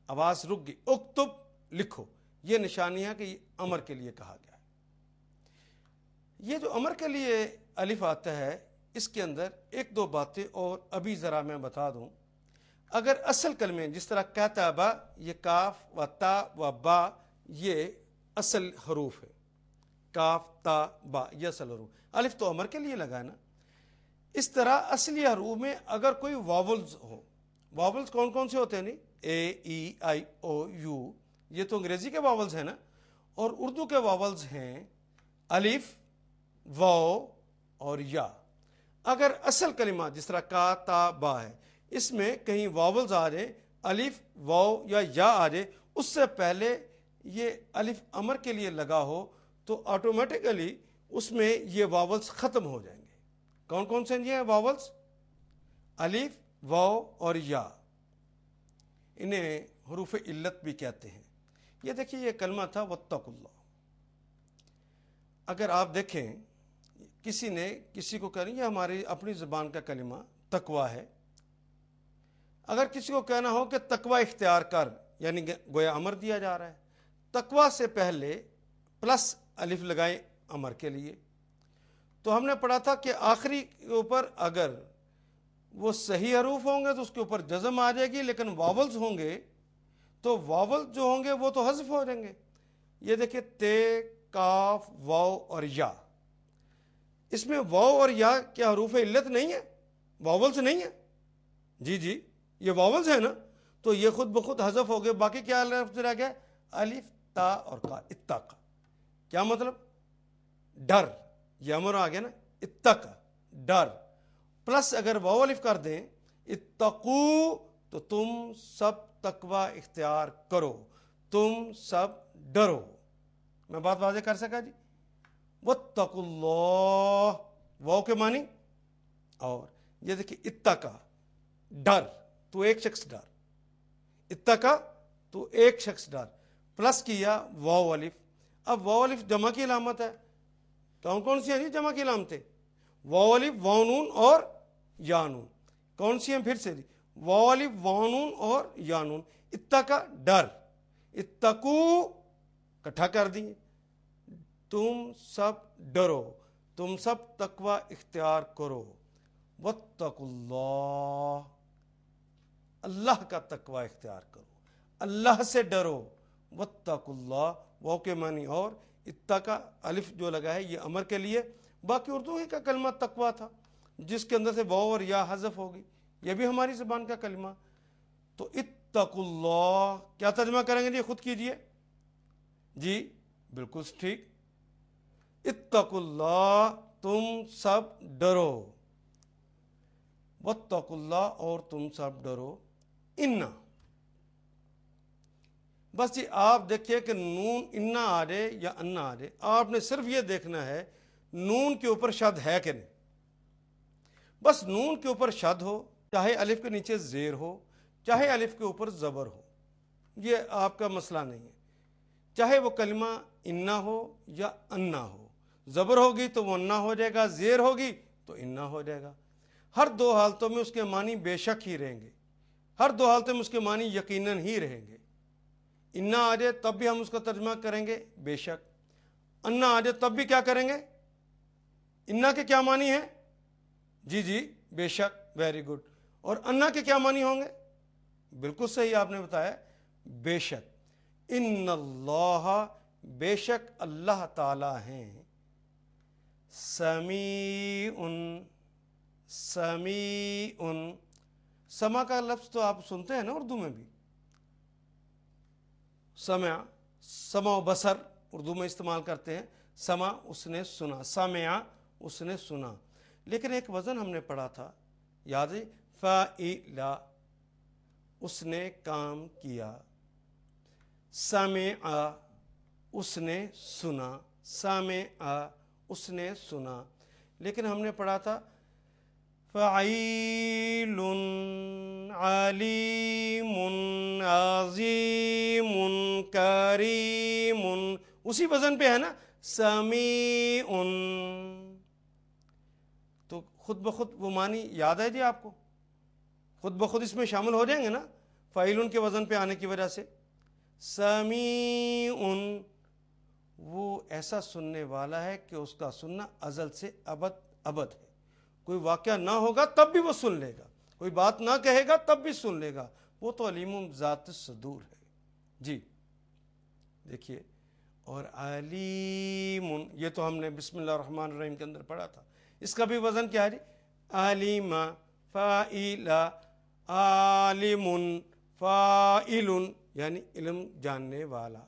آواز رک گئی. اکتب لکھو، یہ نشانی ہے کہ یہ امر کے لیے کہا گیا ہے. یہ جو امر کے لیے الف آتا ہے اس کے اندر ایک دو باتیں اور ابھی ذرا میں بتا دوں. اگر اصل کلمے جس طرح کاتبہ، یہ کاف و تا و با یہ اصل حروف ہے، کاف تا با یہ اصل حروف. الف تو امر کے لیے لگا ہے نا. اس طرح اصلی حروف میں اگر کوئی واولز ہو، واولز کون کون سے ہوتے ہیں نہیں؟ اے ای آئی او یو، یہ تو انگریزی کے واولز ہیں نا. اور اردو کے واولز ہیں الف، واو اور یا. اگر اصل کلمہ جس طرح کا تا با ہے اس میں کہیں واولز آ جائے، الف واو یا آ جائے، اس سے پہلے یہ الف امر کے لیے لگا ہو تو آٹومیٹیکلی اس میں یہ واولز ختم ہو جائیں گے. کون کون سے یہ ہیں واولز؟ الف، واو اور یا. انہیں حروف علت بھی کہتے ہیں. یہ دیکھیے یہ کلمہ تھا واتقوا اللہ. اگر آپ دیکھیں کسی نے کسی کو کہنا یہ ہماری اپنی زبان کا کلمہ تقوی ہے. اگر کسی کو کہنا ہو کہ تقوی اختیار کر، یعنی گویا امر دیا جا رہا ہے، تقوی سے پہلے پلس الف لگائیں امر کے لیے. تو ہم نے پڑھا تھا کہ آخری کے اوپر اگر وہ صحیح حروف ہوں گے تو اس کے اوپر جزم آ جائے گی، لیکن واولز ہوں گے تو واول جو ہوں گے وہ تو حذف ہو جائیں گے. یہ دیکھیں تے، کاف، واو اور یا. اس میں واو اور یا کیا حروف علت نہیں ہے؟ واولز نہیں ہے؟ جی یہ واولز ہے نا. تو یہ خود بخود حذف ہو گئے. باقی کیا لفظ رہ گیا؟ الف، تا اور کا. اتقا کیا مطلب؟ ڈر. یہ امر آ گیا نا، اتقا ڈر. پلس اگر واو الف کر دیں اتقو تو تم سب تقوی اختیار کرو، تم سب ڈرو. میں بات واضح کر سکا جی؟ واتقوا اللہ، واو کے معنی. اور یہ دیکھیے اتقا ڈر، تو ایک شخص ڈر، اتقا تو ایک شخص ڈر، پلس کیا واو الف. اب واو الف جمع کی علامت ہے. کون سی ہیں جی جمع کی علامتیں؟ واو الف واو نون اور یا نون. کون سی ہیں پھر سے جی؟ واو الف واو نون اور یا نون. اتقا ڈر، اتقو اکٹھا کر دیے، تم سب ڈرو، تم سب تقوی اختیار کرو. واتقوا اللہ، اللہ کا تقوی اختیار کرو، اللہ سے ڈرو. واتقوا اللہ واو کے معنی اور اتقا الف جو لگا ہے یہ امر کے لیے. باقی اردو ہی کا کلمہ تقوی تھا جس کے اندر سے واو اور یا حذف ہوگی، یہ بھی ہماری زبان کا کلمہ. تو اتقوا اللہ کیا ترجمہ کریں گے جی؟ خود کیجئے جی. بالکل ٹھیک. اتقوا اللہ تم سب ڈرو، واتقوا اللہ اور تم سب ڈرو. انا، بس جی آپ دیکھیے کہ نون انا آ جائے یا انا آ جائے، آپ نے صرف یہ دیکھنا ہے نون کے اوپر شد ہے کہ نہیں. بس نون کے اوپر شد ہو، چاہے الف کے نیچے زیر ہو، چاہے الف کے اوپر زبر ہو، یہ آپ کا مسئلہ نہیں ہے. چاہے وہ کلمہ انا ہو یا انا ہو، زبر ہوگی تو وہ انا ہو جائے گا، زیر ہوگی تو انا ہو جائے گا. ہر دو حالتوں میں اس کے معنی بے شک ہی رہیں گے، ہر دو حالتوں میں اس کے معنی یقیناً ہی رہیں گے. انا آ جائے تب بھی ہم اس کا ترجمہ کریں گے بے شک، انا آ جائے تب بھی کیا کریں گے؟ انا کے کیا معنی ہیں؟ جی بے شک، ویری گڈ. اور انا کے کیا معنی ہوں گے؟ بالکل صحیح آپ نے بتایا، بے شک. ان اللہ، بے شک اللہ تعالی ہیں، سمیع، سمیع. سما کا لفظ تو آپ سنتے ہیں نا اردو میں بھی، سمع و بصر اردو میں استعمال کرتے ہیں. سما اس نے سنا، سمع اس نے سنا. لیکن ایک وزن ہم نے پڑھا تھا، یاد ہے؟ فعل، اس نے کام کیا. سمع اس نے سنا، سمع اس نے سنا. لیکن ہم نے پڑھا تھا فعیل، علیم، عظیم، کریم. اسی وزن پہ ہے نا سمیع. تو خود بخود وہ معنی یاد ہے جی آپ کو؟ خود بخود اس میں شامل ہو جائیں گے نا فعیل کے وزن پہ آنے کی وجہ سے. سمیع، وہ ایسا سننے والا ہے کہ اس کا سننا ازل سے ابد ابد ہے. کوئی واقعہ نہ ہوگا تب بھی وہ سن لے گا، کوئی بات نہ کہے گا تب بھی سن لے گا. وہ تو علیم ذات الصدور ہے جی. دیکھیے اور علیم، یہ تو ہم نے بسم اللہ الرحمن الرحیم کے اندر پڑھا تھا. اس کا بھی وزن کیا ہے جی؟ علیم، فاعل، عالم، فاعل، یعنی علم جاننے والا.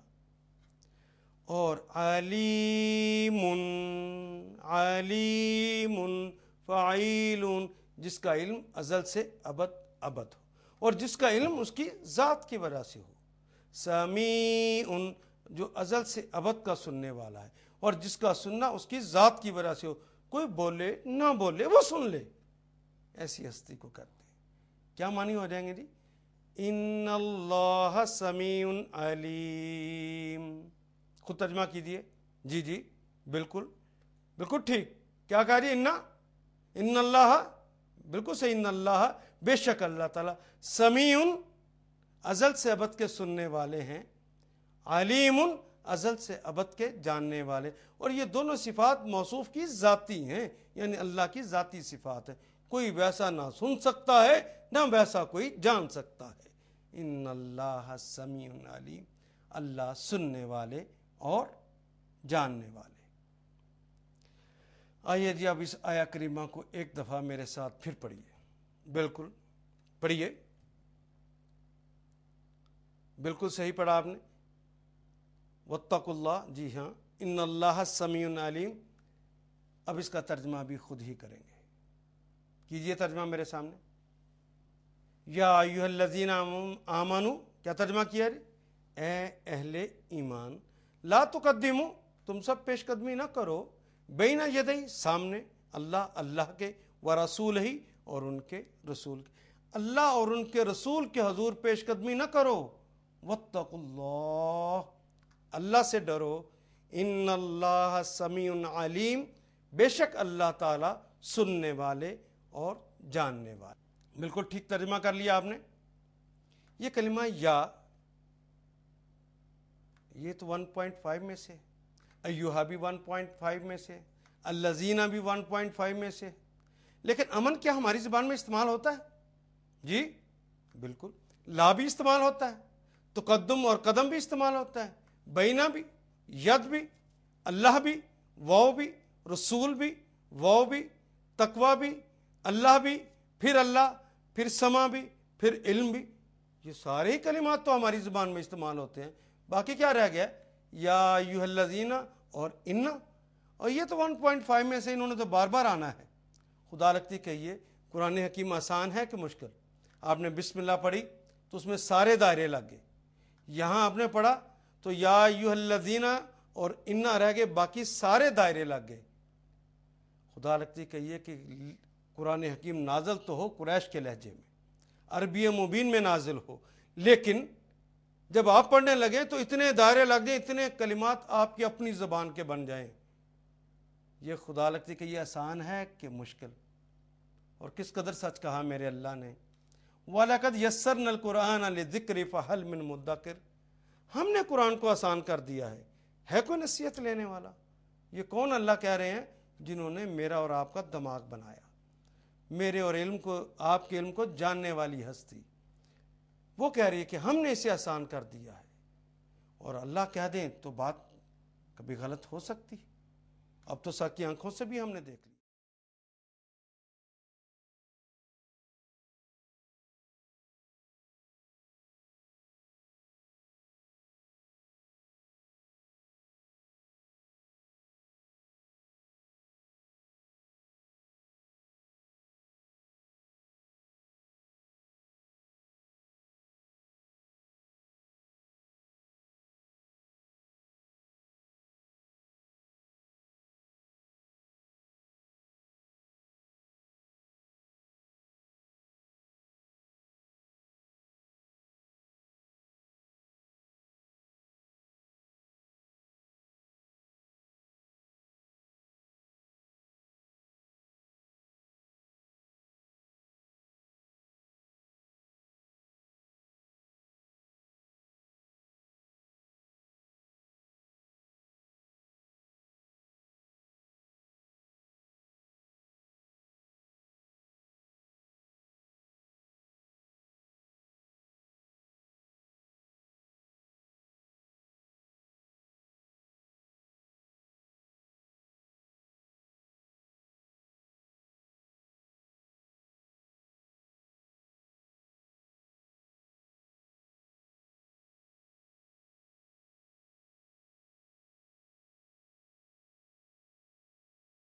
اور علیم، علیم، فعیل، جس کا علم ازل سے ابد ابد ہو اور جس کا علم اس کی ذات کی وجہ سے ہو. سمیع، جو ازل سے ابد کا سننے والا ہے اور جس کا سننا اس کی ذات کی وجہ سے ہو. کوئی بولے نہ بولے وہ سن لے، ایسی ہستی کو کرتے ہیں. کیا معنی ہو جائیں گے جی؟ ان اللہ سمیع علیم. خود ترجمہ کیجئے جی بالکل بالکل ٹھیک. کیا کہا جی؟ ان اللہ، بالکل صحیح. ان اللہ، بے شک اللہ تعالیٰ، سمیع ازل سے ابد کے سننے والے ہیں، علیم ازل سے ابد کے جاننے والے. اور یہ دونوں صفات موصوف کی ذاتی ہیں، یعنی اللہ کی ذاتی صفات ہے. کوئی ویسا نہ سن سکتا ہے نہ ویسا کوئی جان سکتا ہے. ان اللہ سمیع علیم، اللہ سننے والے اور جاننے والے. آئیے جی اب اس آیا کریمہ کو ایک دفعہ میرے ساتھ پھر پڑھیے. بالکل پڑھیے، بالکل صحیح پڑھا آپ نے. واتقوا اللہ، جی ہاں، ان اللہ سمیع علیم. اب اس کا ترجمہ بھی خود ہی کریں گے. کیجئے ترجمہ میرے سامنے. یا ایھا الذین آمنوا، کیا ترجمہ کیا جی؟ اے اہل ایمان لا تقدمو، تم سب پیش قدمی نہ کرو، بین یدی، سامنے، اللہ کے، و رسول ہی، اور ان کے رسول کے، اللہ اور ان کے رسول کے حضور پیش قدمی نہ کرو، واتقوا اللہ، اللہ سے ڈرو، ان اللہ سمیع علیم، بے شک اللہ تعالی سننے والے اور جاننے والے۔ بالکل ٹھیک ترجمہ کر لیا آپ نے۔ یہ کلمہ یا یہ تو 1.5 میں سے، ایوہا بھی 1.5 میں سے، الذین بھی 1.5 میں سے، لیکن امن کیا ہماری زبان میں استعمال ہوتا ہے؟ جی بالکل، لا بھی استعمال ہوتا ہے، تقدم اور قدم بھی استعمال ہوتا ہے، بینہ بھی، ید بھی، اللہ بھی، واو بھی، رسول بھی، واو بھی، تقوی بھی، اللہ بھی، پھر سما بھی، پھر علم بھی، یہ سارے ہی کلمات تو ہماری زبان میں استعمال ہوتے ہیں۔ باقی کیا رہ گیا؟ یا ایھا الذین اور انا، اور یہ تو 1.5 میں سے انہوں نے تو بار بار آنا ہے۔ خدا لگتی کہیے قرآن حکیم آسان ہے کہ مشکل؟ آپ نے بسم اللہ پڑھی تو اس میں سارے دائرے لگ گئے، یہاں آپ نے پڑھا تو یا ایھا الذین اور انا رہ گئے، باقی سارے دائرے لگ گئے۔ خدا لگتی کہیے کہ قرآن حکیم نازل تو ہو قریش کے لہجے میں، عربی مبین میں نازل ہو، لیکن جب آپ پڑھنے لگیں تو اتنے دائرے لگ جائیں، اتنے کلمات آپ کی اپنی زبان کے بن جائیں۔ یہ خدا لگتی کہ یہ آسان ہے کہ مشکل؟ اور کس قدر سچ کہا میرے اللہ نے، وَلَقَدْ يَسَّرْنَا الْقُرْآنَ لِلذِّكْرِ فَهَلْ مِن مُدَّكِرٍ، ہم نے قرآن کو آسان کر دیا ہے کوئی نصیحت لینے والا؟ یہ کون اللہ کہہ رہے ہیں؟ جنہوں نے میرا اور آپ کا دماغ بنایا، میرے اور علم کو، آپ کے علم کو جاننے والی ہستی، وہ کہہ رہی ہے کہ ہم نے اسے آسان کر دیا ہے۔ اور اللہ کہہ دیں تو بات کبھی غلط ہو سکتی، اب تو سچ کی آنکھوں سے بھی ہم نے دیکھ لیا۔